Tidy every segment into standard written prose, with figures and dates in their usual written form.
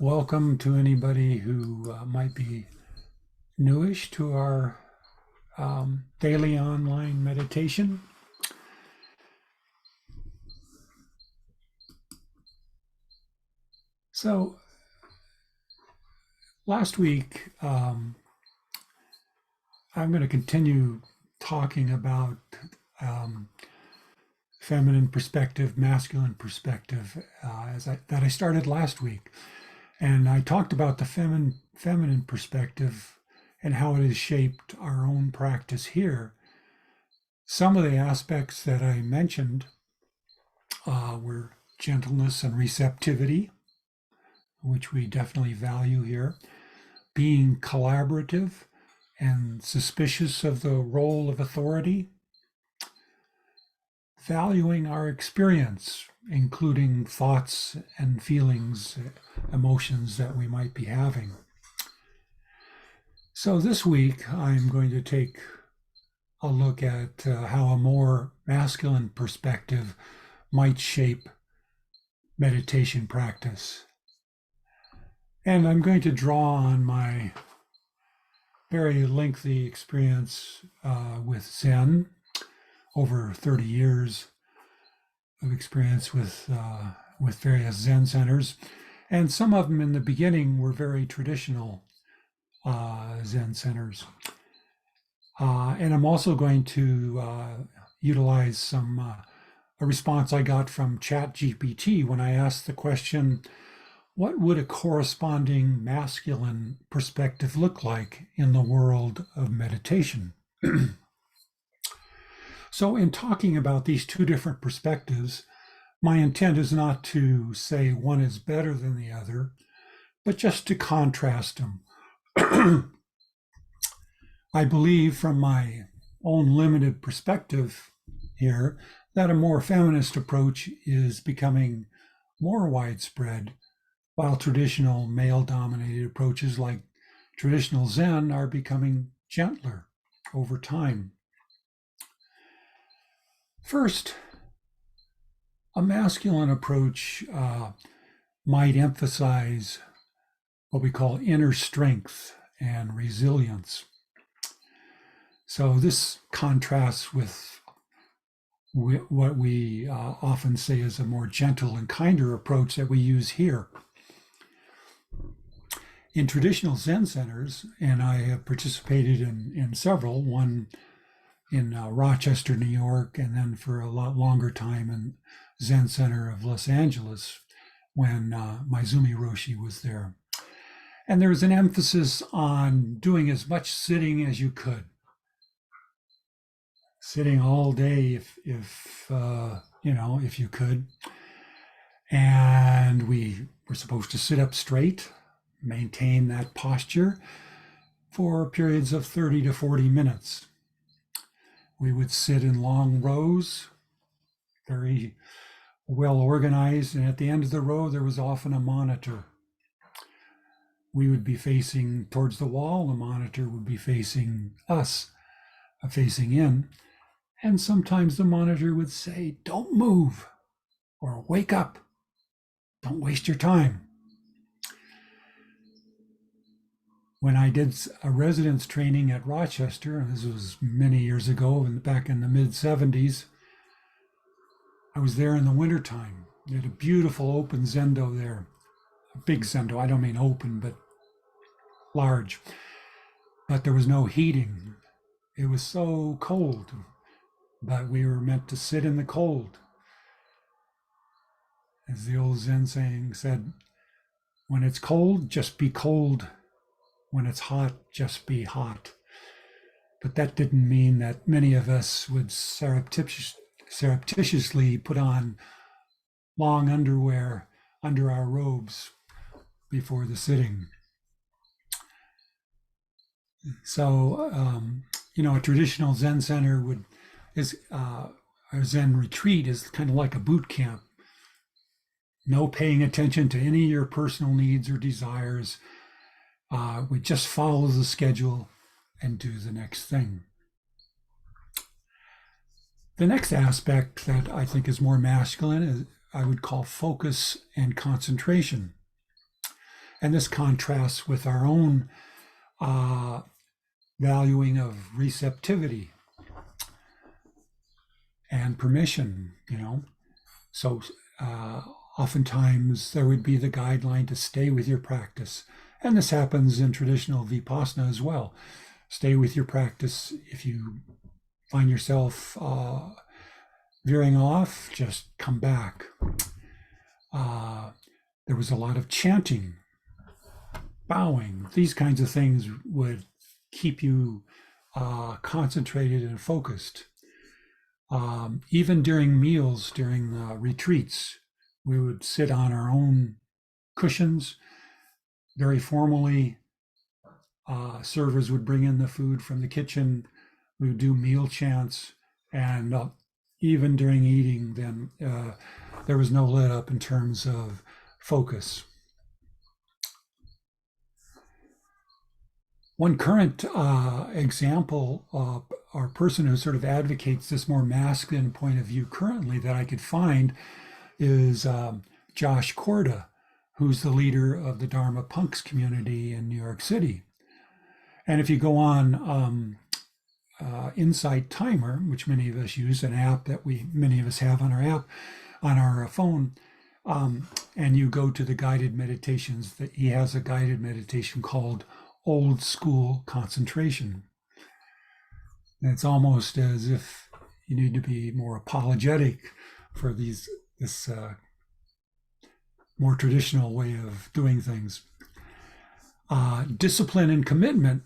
Welcome to anybody who might be newish to our daily online meditation. So last week, I'm going to continue talking about feminine perspective, masculine perspective, that I started last week. And I talked about the feminine perspective and how it has shaped our own practice here. Some of the aspects that I mentioned were gentleness and receptivity, which we definitely value here, being collaborative and suspicious of the role of authority, valuing our experience, including thoughts and feelings, emotions that we might be having. So this week, I'm going to take a look at how a more masculine perspective might shape meditation practice. And I'm going to draw on my very lengthy experience with Zen, over 30 years of experience with various Zen centers. And some of them in the beginning were very traditional Zen centers. And I'm also going to utilize a response I got from ChatGPT when I asked the question, what would a corresponding masculine perspective look like in the world of meditation? So in talking about these two different perspectives, my intent is not to say one is better than the other, but just to contrast them. I believe from my own limited perspective here that a more feminist approach is becoming more widespread, while traditional male-dominated approaches like traditional Zen are becoming gentler over time. First, a masculine approach might emphasize what we call inner strength and resilience. So this contrasts with what we often say is a more gentle and kinder approach that we use here. In traditional Zen centers, and I have participated in several, one in Rochester, New York, and then for a lot longer time in Zen Center of Los Angeles when Maizumi Roshi was there. And there was an emphasis on doing as much sitting as you could. Sitting all day if you could. And we were supposed to sit up straight, maintain that posture for periods of 30 to 40 minutes. We would sit in long rows, very well organized, and at the end of the row, there was often a monitor. We would be facing towards the wall, the monitor would be facing us, facing in, and sometimes the monitor would say, "Don't move," or "Wake up, don't waste your time." When I did a residence training at Rochester, and this was many years ago, back in the mid-70s, I was there in the wintertime. They had a beautiful open zendo there. A big zendo, I don't mean open, but large. But there was no heating. It was so cold, but we were meant to sit in the cold. As the old Zen saying said, when it's cold, just be cold. When it's hot, just be hot. But that didn't mean that many of us would surreptitiously put on long underwear under our robes before the sitting. So, a traditional Zen center a Zen retreat is kind of like a boot camp. No paying attention to any of your personal needs or desires. We just follow the schedule and do the next thing. The next aspect that I think is more masculine is I would call focus and concentration. And this contrasts with our own valuing of receptivity and permission, So oftentimes there would be the guideline to stay with your practice. And this happens in traditional Vipassana as well. Stay with your practice. If you find yourself veering off, just come back. There was a lot of chanting, bowing. These kinds of things would keep you concentrated and focused. Even during meals, during retreats, we would sit on our own cushions very formally. Servers would bring in the food from the kitchen. We would do meal chants, and even during eating, then there was no let up in terms of focus. One current example or person who sort of advocates this more masculine point of view currently that I could find is Josh Korda, who's the leader of the Dharma punks community in New York City. And if you go on Insight Timer, which many of us use, an app that many of us have on our phone, and you go to the guided meditations, that he has a guided meditation called Old School Concentration. And it's almost as if you need to be more apologetic for this more traditional way of doing things. Discipline and commitment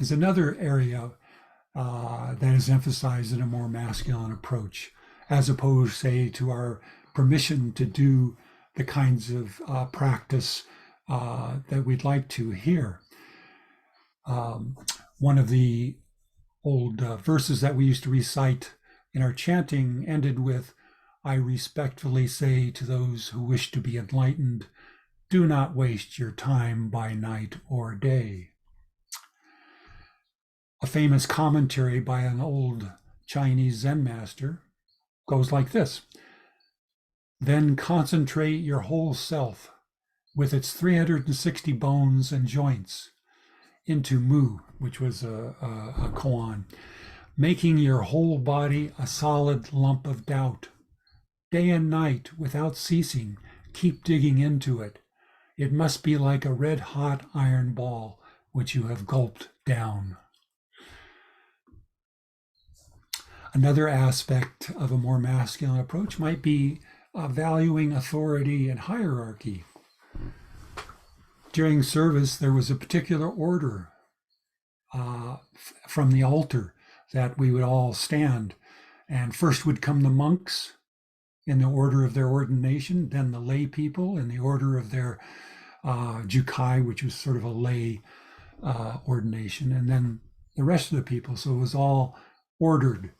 is another area that is emphasized in a more masculine approach, as opposed, say, to our permission to do the kinds of practice that we'd like to hear. One of the old verses that we used to recite in our chanting ended with, "I respectfully say to those who wish to be enlightened, do not waste your time by night or day." A famous commentary by an old Chinese Zen master goes like this: "Then concentrate your whole self with its 360 bones and joints into Mu," which was a koan, "making your whole body a solid lump of doubt. Day and night, without ceasing, keep digging into it. It must be like a red-hot iron ball which you have gulped down." Another aspect of a more masculine approach might be valuing authority and hierarchy. During service, there was a particular order from the altar that we would all stand. And first would come the monks in the order of their ordination, then the lay people in the order of their jukai, which was sort of a lay ordination, and then the rest of the people. So it was all ordered.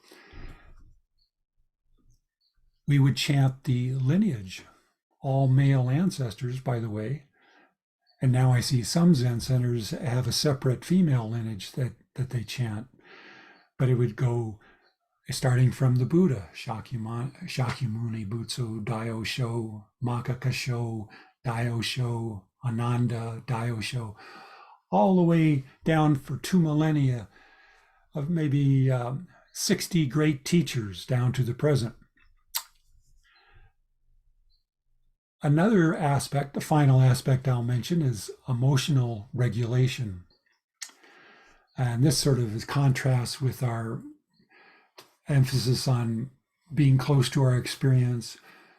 We would chant the lineage, all male ancestors, by the way. And now I see some Zen centers have a separate female lineage that they chant. But it would go starting from the Buddha, Shakyamuni Butsu, Daosho, Makakasho, Daosho, Ananda, Daosho, all the way down for 2 millennia of maybe 60 great teachers down to the present. Another aspect, the final aspect I'll mention, is emotional regulation. And this sort of contrasts with our emphasis on being close to our experience,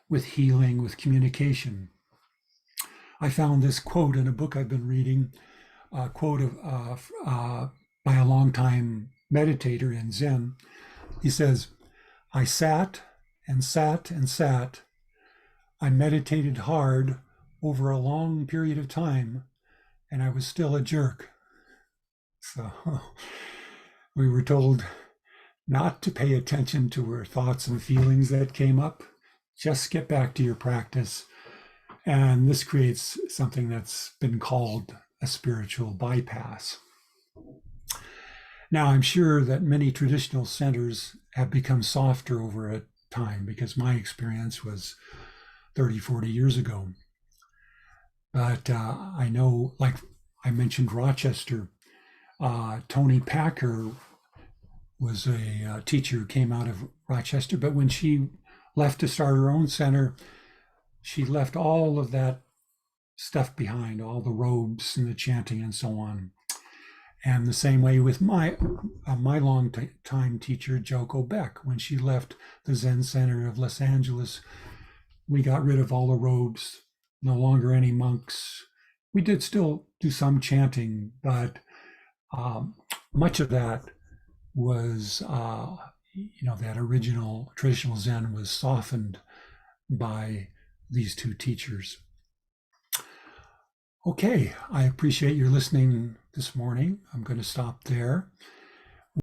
with healing, with communication. I found this quote in a book I've been reading, a quote by a longtime meditator in Zen. He says, "I sat and sat and sat. I meditated hard over a long period of time, and I was still a jerk." So we were told not to pay attention to our thoughts and feelings that came up. Just get back to your practice. And this creates something that's been called a spiritual bypass. Now, I'm sure that many traditional centers have become softer over a time, because my experience was 30, 40 years ago. But I know, like I mentioned, Rochester. Tony Packer was a teacher who came out of Rochester, but when she left to start her own center, she left all of that stuff behind, all the robes and the chanting and so on. And the same way with my long time teacher, Joko Beck. When she left the Zen Center of Los Angeles, we got rid of all the robes, no longer any monks. We did still do some chanting, but much of that was, that original traditional Zen was softened by these two teachers. Okay, I appreciate your listening this morning. I'm going to stop there.